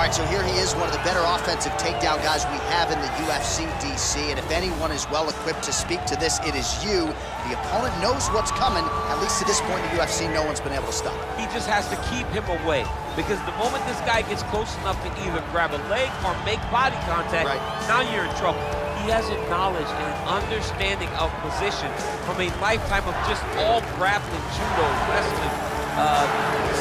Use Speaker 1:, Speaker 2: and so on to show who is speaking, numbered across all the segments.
Speaker 1: All right, so here he is, one of the better offensive takedown guys we have in the UFC, DC. And if anyone is well equipped to speak to this, it is you. The opponent knows what's coming. At least to this point in the UFC, no one's been able to stop him.
Speaker 2: He just has to keep him away, because the moment this guy gets close enough to either grab a leg or make body contact, now you're in trouble. He has a knowledge and an understanding of position from a lifetime of just all grappling, judo, wrestling,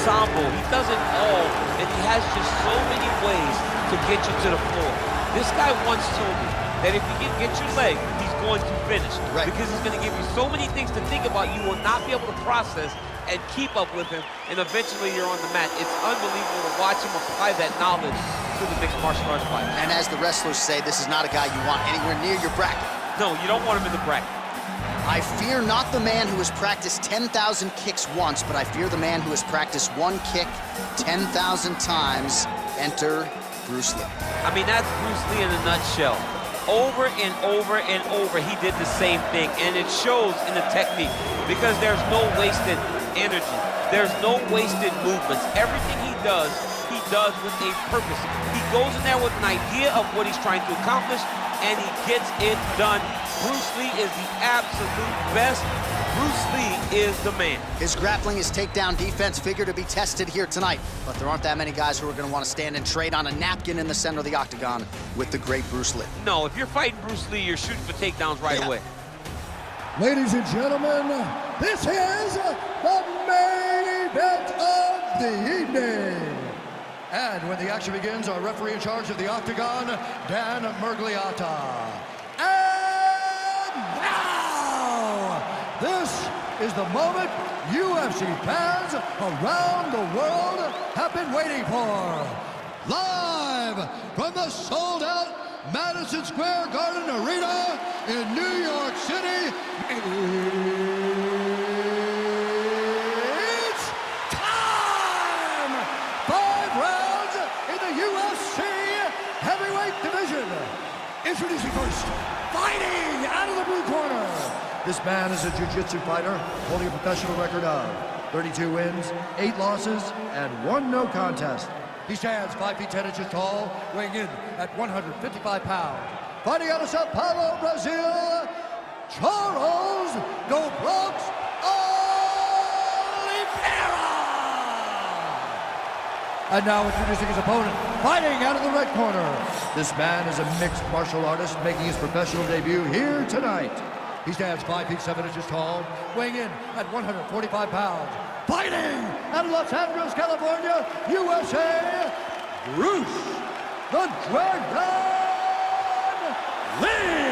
Speaker 2: sambo. He does it all, and he has just so many ways to get you to the floor. This guy once told me that if you can get your leg, he's going to finish. Because he's going to give you so many things to think about, you will not be able to process and keep up with him, and eventually you're on the mat. It's unbelievable to watch him apply that knowledge to the mixed martial arts fight.
Speaker 1: And as the wrestlers say, this is not a guy you want anywhere near your bracket.
Speaker 2: No, you don't want him in the bracket.
Speaker 1: I fear not the man who has practiced 10,000 kicks once, but I fear the man who has practiced one kick 10,000 times. Enter Bruce Lee.
Speaker 2: I mean, that's Bruce Lee in a nutshell. Over and over and over, he did the same thing, and it shows in the technique, because there's no wasted energy. There's no wasted movements. Everything he does with a purpose. He goes in there with an idea of what he's trying to accomplish, and he gets it done. Bruce Lee is the absolute best. Bruce Lee is the man.
Speaker 1: His grappling, his takedown defense figure to be tested here tonight, but there aren't that many guys who are going to want to stand and trade on a napkin in the center of the octagon with the great Bruce Lee.
Speaker 2: No, if you're fighting Bruce Lee, you're shooting for takedowns right away.
Speaker 3: Ladies and gentlemen, this is the main event of the evening. And when the action begins, our referee in charge of the octagon, Dan Murgliata. And now, this is the moment UFC fans around the world have been waiting for. Live from the sold-out Madison Square Garden Arena in New York City, it's time! 5 rounds in the UFC heavyweight division. Introducing first, fighting out of the blue corner. This man is a jiu-jitsu fighter holding a professional record of 32 wins, 8 losses, and 1 no contest. He stands 5 feet 10 inches tall, weighing in at 155 pounds. Fighting out of Sao Paulo, Brazil, Charles Dobrox Oliviera! And now introducing his opponent, fighting out of the red corner. This man is a mixed martial artist making his professional debut here tonight. He stands 5 feet 7 inches tall, weighing in at 145 pounds. Fighting out of Los Angeles, California, USA, Bruce the Dragon Lee!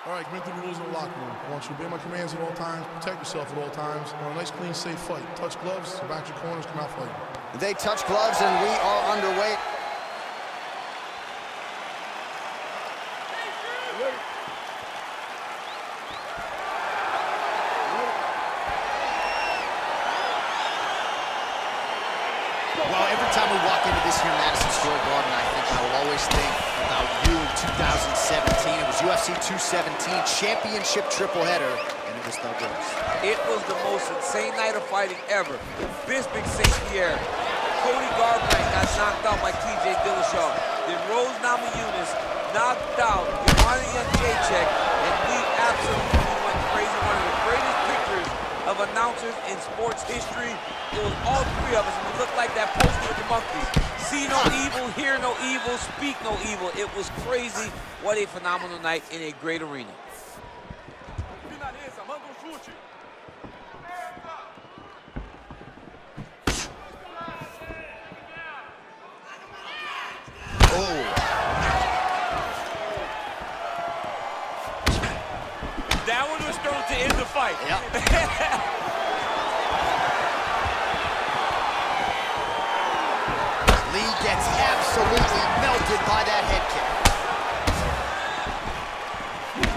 Speaker 4: All right, commit the rules in the locker room. I want you to obey my commands at all times, protect yourself at all times. I want a nice, clean, safe fight. Touch gloves, back your corners, come out fighting.
Speaker 1: They touch gloves, and we are underway. Well, every time we walk into this here Madison Square Garden, I will always think about you in 2017. It was UFC 217 championship triple header, and it was Thug Rose.
Speaker 2: It was the most insane night of fighting ever. Bisping St. Pierre, Cody Garbrandt got knocked out by TJ Dillashaw. Then Rose Namajunas knocked out Joanna Jędrzejczyk, and we absolutely went crazy. One of the greatest pictures of announcers in sports history. It was all 3 of us, and we looked like that poster with the monkeys. See no evil, hear no evil, speak no evil. It was crazy. What a phenomenal night in a great arena. That one was thrown to end the fight.
Speaker 1: Lee gets absolutely melted by that head kick.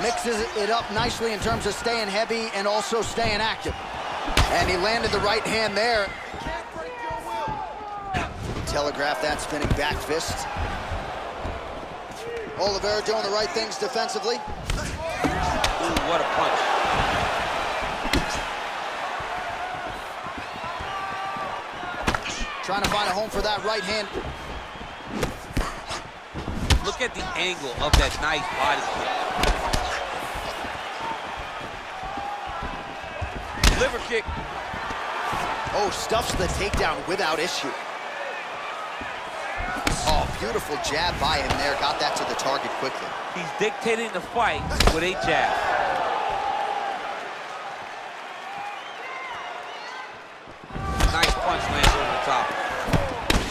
Speaker 1: Mixes it up nicely in terms of staying heavy and also staying active. And he landed the right hand there. Telegraph that spinning back fist. Oliviera doing the right things defensively.
Speaker 2: Ooh, what a punch.
Speaker 1: Trying to find a home for that right hand.
Speaker 2: Look at the angle of that nice body kick. Liver kick.
Speaker 1: Oh, stuffs the takedown without issue. Oh, beautiful jab by him there. Got that to the target quickly.
Speaker 2: He's dictating the fight with a jab. Nice punch lands over the top.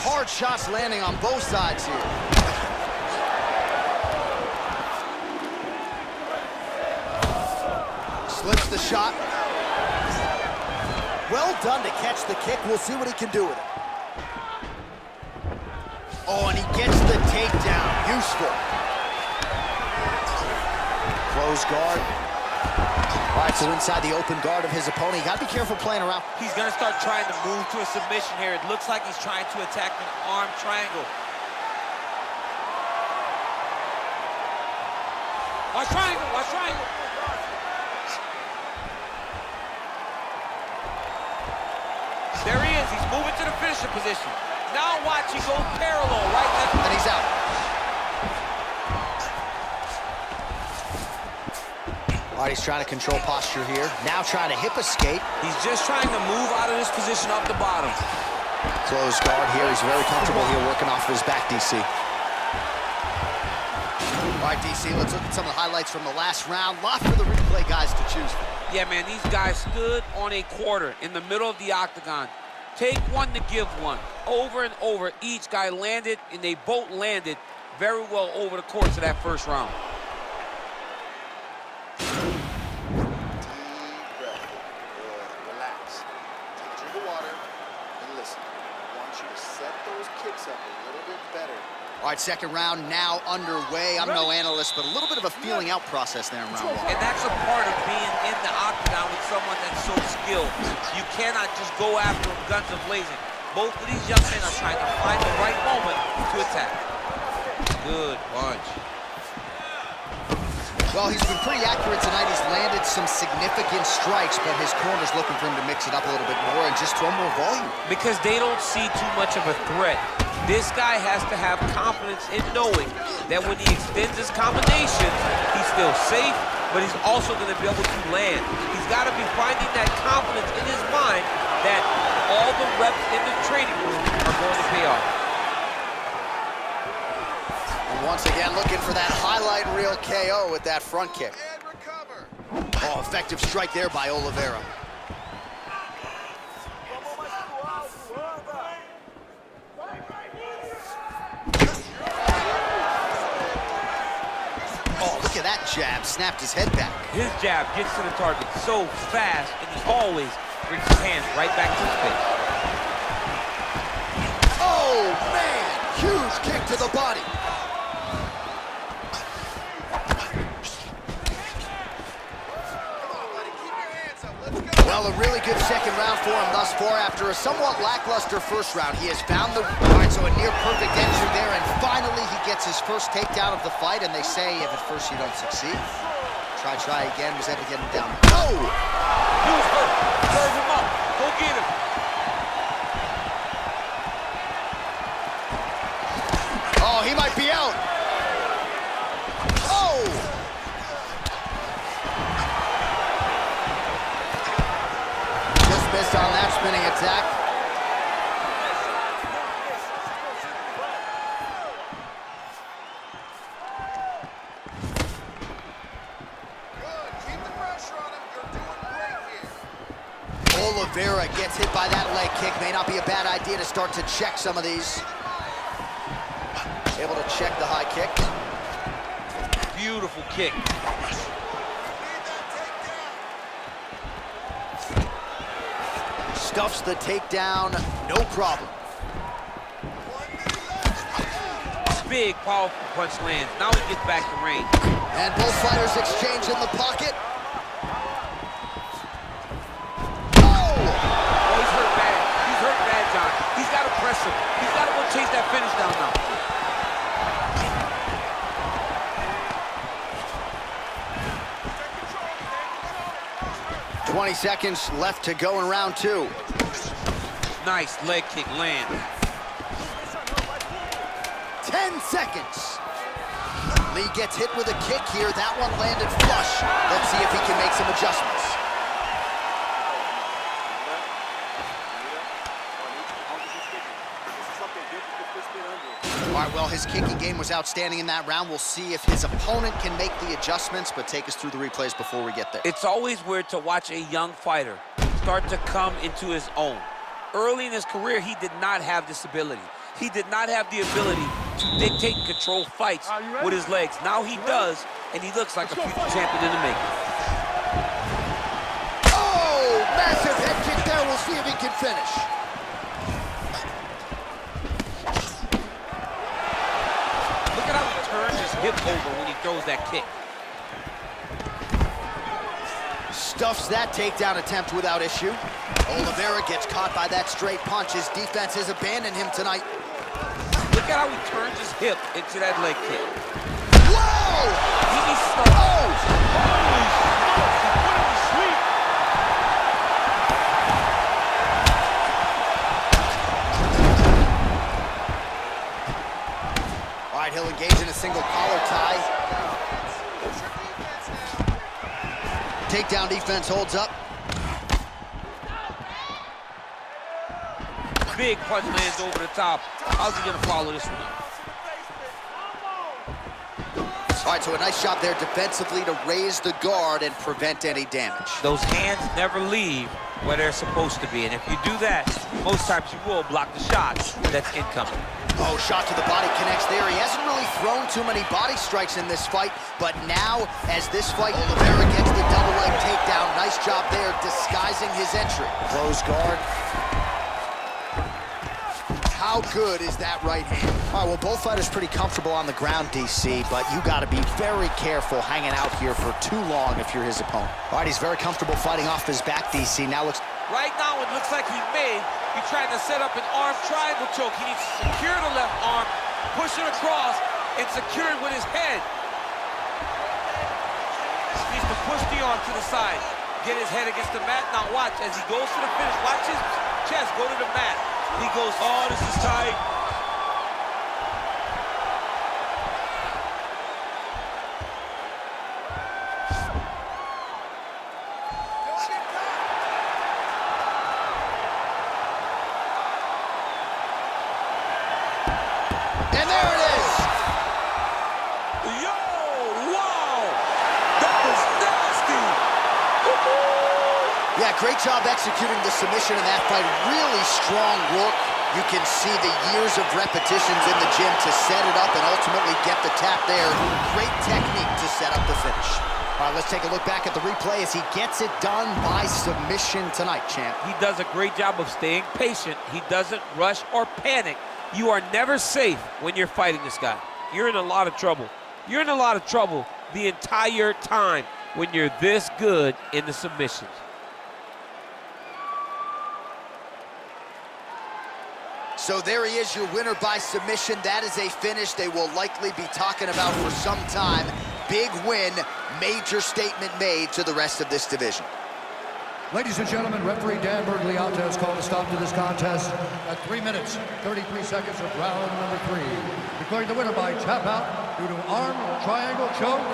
Speaker 1: Hard shots landing on both sides here. Slips the shot. Well done to catch the kick. We'll see what he can do with it. Oh, and he gets the takedown. Useful. Close guard. All right, so inside the open guard of his opponent. You got to be careful playing around.
Speaker 2: He's going to start trying to move to a submission here. It looks like he's trying to attack an arm triangle. Watch triangle, watch triangle. There he is. He's moving to the finisher position. Now watch, he goes parallel right next.
Speaker 1: And he's out. All right, he's trying to control posture here. Now trying to hip escape.
Speaker 2: He's just trying to move out of this position up the bottom.
Speaker 1: Close guard here. He's very comfortable here working off of his back, DC. All right, DC, let's look at some of the highlights from the last round. Lot for the replay guys to choose from.
Speaker 2: Yeah, man, these guys stood on a quarter in the middle of the octagon. Take one to give one. Over and over, each guy landed, and they both landed very well over the course of that first round.
Speaker 5: Deep breath. Good. Relax. Take a drink of water and listen. I want you to set those kicks up a little bit better.
Speaker 1: All right, second round now underway. I'm no analyst, but a little bit of a feeling out process there in round one.
Speaker 2: And that's a part of being in the octagon with someone that's so skilled. You cannot just go after him guns a-blazing. Both of these young men are trying to find the right moment to attack. Good punch.
Speaker 1: Well, he's been pretty accurate tonight. He's landed some significant strikes, but his corner's looking for him to mix it up a little bit more and just throw more volume.
Speaker 2: Because they don't see too much of a threat. This guy has to have confidence in knowing that when he extends his combination, he's still safe, but he's also going to be able to land. He's got to be finding that confidence in his mind that all the reps in the training room are going to pay off.
Speaker 1: And once again, looking for that highlight reel KO with that front kick. Oh, effective strike there by Oliviera. Oh, look at that jab. Snapped his head back.
Speaker 2: His jab gets to the target so fast, and he always brings his hands right back to his face.
Speaker 1: Oh, man. Huge kick to the body. Well, a really good second round for him thus far. After a somewhat lackluster first round, he has found the... All right, so a near-perfect entry there, and finally he gets his first takedown of the fight, and they say if at first you don't succeed, try again, was able to get him down. Oh!
Speaker 2: He was hurt. Serve him up. Go get him.
Speaker 1: Oh, he might be out. Oh! Just missed on that spinning attack.
Speaker 5: Good. Keep the pressure on him. You're doing great here.
Speaker 1: Oliviera gets hit by that leg kick. May not be a bad idea to start to check some of these. Able to check the high kick.
Speaker 2: Beautiful kick.
Speaker 1: Stuffs the takedown, no problem.
Speaker 2: Big, powerful punch lands. Now he gets back to range.
Speaker 1: And both fighters exchange in the pocket.
Speaker 2: Oh, he's hurt bad. He's hurt bad, John. He's got to press him. He's got to go chase that finish down now.
Speaker 1: 20 seconds left to go in round 2.
Speaker 2: Nice leg kick land.
Speaker 1: 10 seconds. Lee gets hit with a kick here. That one landed flush. Let's see if he can make some adjustments. All right, well, his kicking game was outstanding in that round. We'll see if his opponent can make the adjustments, but take us through the replays before we get there.
Speaker 2: It's always weird to watch a young fighter start to come into his own. Early in his career, he did not have this ability. He did not have the ability to dictate and control fights with his legs. Now he does, and he looks like a future champion in the making.
Speaker 1: Oh, massive head kick there. We'll see if he can finish.
Speaker 2: Look at how he turns his hip over when he throws that kick.
Speaker 1: Stuffs that takedown attempt without issue. Oliviera gets caught by that straight punch. His defense has abandoned him tonight.
Speaker 2: Look at how he turns his hip into that leg kick.
Speaker 1: Whoa!
Speaker 2: He needs to start.
Speaker 1: Oh!
Speaker 2: Holy smokes, he put him to sleep.
Speaker 1: All right, he'll engage in a single collar tie. Takedown defense holds up.
Speaker 2: Big punch lands over the top. How's he gonna follow this one up?
Speaker 1: All right, so a nice shot there defensively to raise the guard and prevent any damage.
Speaker 2: Those hands never leave where they're supposed to be, and if you do that, most times you will block the shot that's incoming.
Speaker 1: Oh, shot to the body connects there. He hasn't really thrown too many body strikes in this fight, but now, as this fight, Oliviera gets the double leg takedown. Nice job there disguising his entry. Close guard. How good is that right hand? All right, well, both fighters pretty comfortable on the ground, DC, but you got to be very careful hanging out here for too long if you're his opponent. All right, he's very comfortable fighting off his back, DC. Now looks...
Speaker 2: Right now, it looks like he may be trying to set up an arm triangle choke. He needs to secure the left arm, push it across, and secure it with his head. He needs to push the arm to the side, get his head against the mat. Now watch, as he goes to the finish, watch his chest go to the mat. He goes, oh, this is tight.
Speaker 1: And there it is!
Speaker 2: Yo, wow! That was nasty!
Speaker 1: Yeah, great job executing the submission in that fight. Really strong work. You can see the years of repetitions in the gym to set it up and ultimately get the tap there. Great technique to set up the finish. All right, let's take a look back at the replay as he gets it done by submission tonight, champ.
Speaker 2: He does a great job of staying patient. He doesn't rush or panic. You are never safe when you're fighting this guy. You're in a lot of trouble. You're in a lot of trouble the entire time when you're this good in the submissions.
Speaker 1: So there he is, your winner by submission. That is a finish they will likely be talking about for some time. Big win, major statement made to the rest of this division.
Speaker 3: Ladies and gentlemen, referee Dan Bergliata has called a stop to this contest at 3 minutes, 33 seconds of round number 3. Declaring the winner by tap out due to arm triangle choke,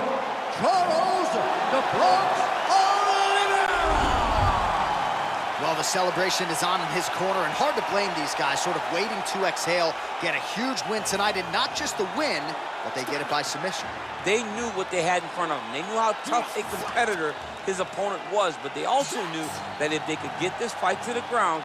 Speaker 3: Charles the Bronx Oliviera!
Speaker 1: Well, the celebration is on in his corner, and hard to blame these guys, sort of waiting to exhale, get a huge win tonight, and not just the win, but they get it by submission.
Speaker 2: They knew what they had in front of them. They knew how tough a competitor his opponent was, but they also knew that if they could get this fight to the ground,